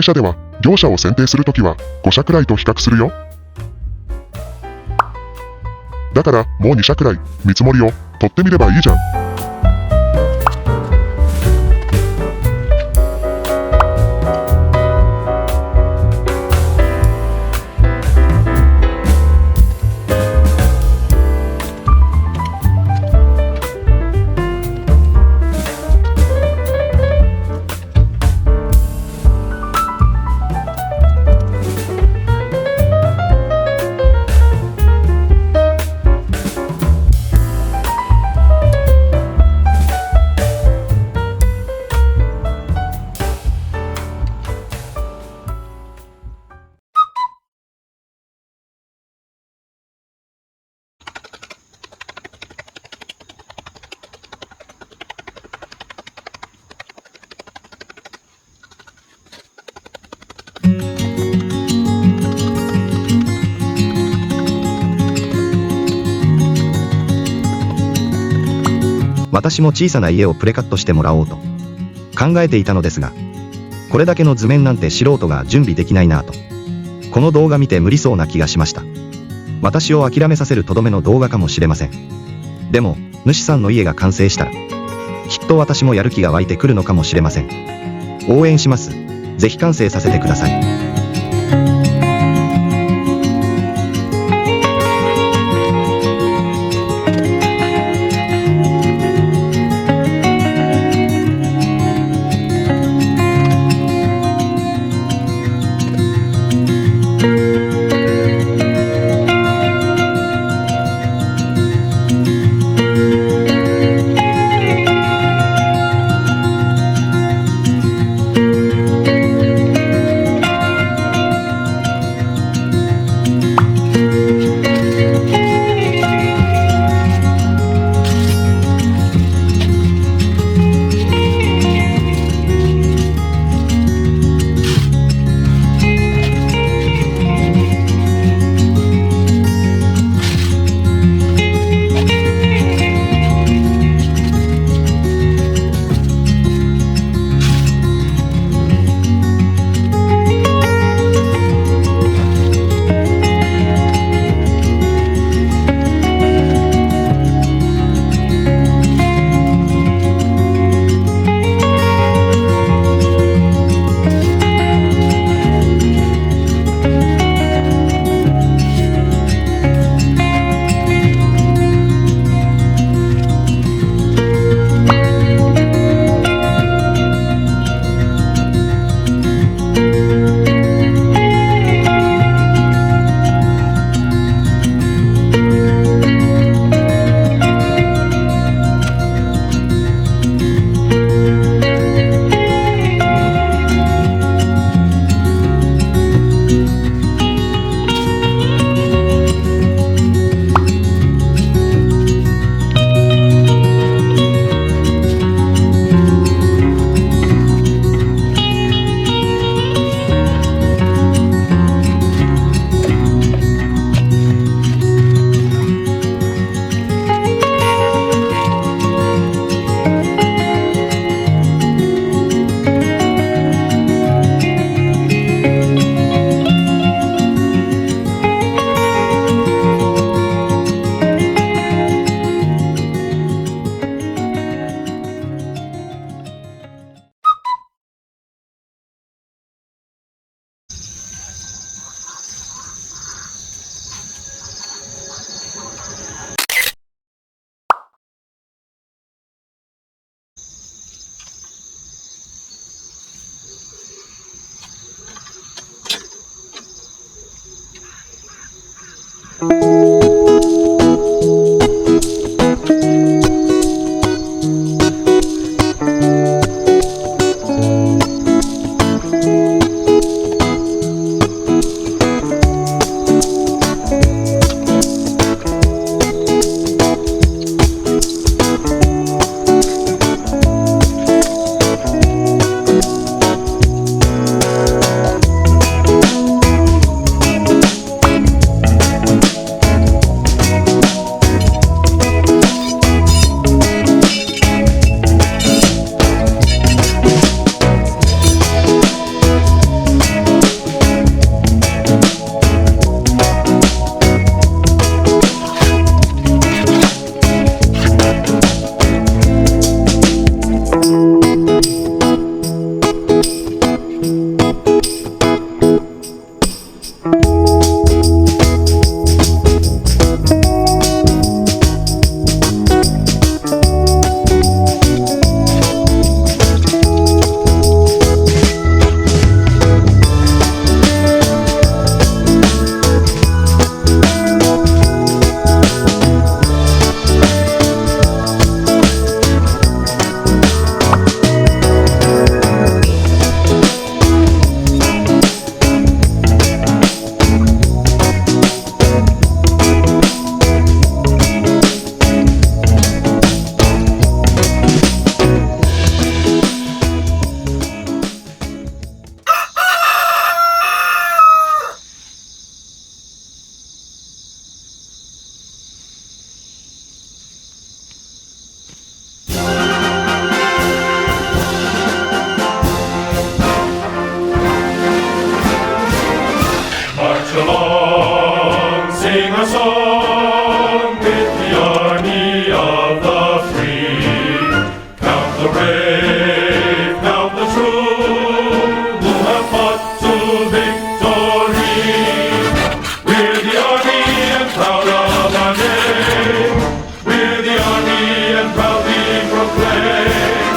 会社では業者を選定するときは5社くらいと比較するよ。だからもう2社くらい見積もりを取ってみればいいじゃん。私も小さな家をプレカットしてもらおうと考えていたのですが、これだけの図面なんて素人が準備できないなぁと、この動画見て無理そうな気がしました。私を諦めさせるとどめの動画かもしれません。でも、主さんの家が完成したら、きっと私もやる気が湧いてくるのかもしれません。応援します。ぜひ完成させてください。sing a song with the army of the free. Count the brave, count the true, who have fought to victory. We're the army and proud of our name. We're the army and proudly proclaim.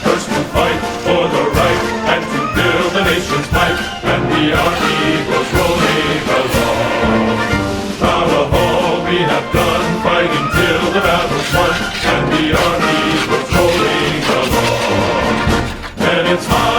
First to fight for the right and to build the nation's might. And the army goes rolling along. Proud of all we have done, fighting till the battle's won. And the army goes rolling along. And it's high.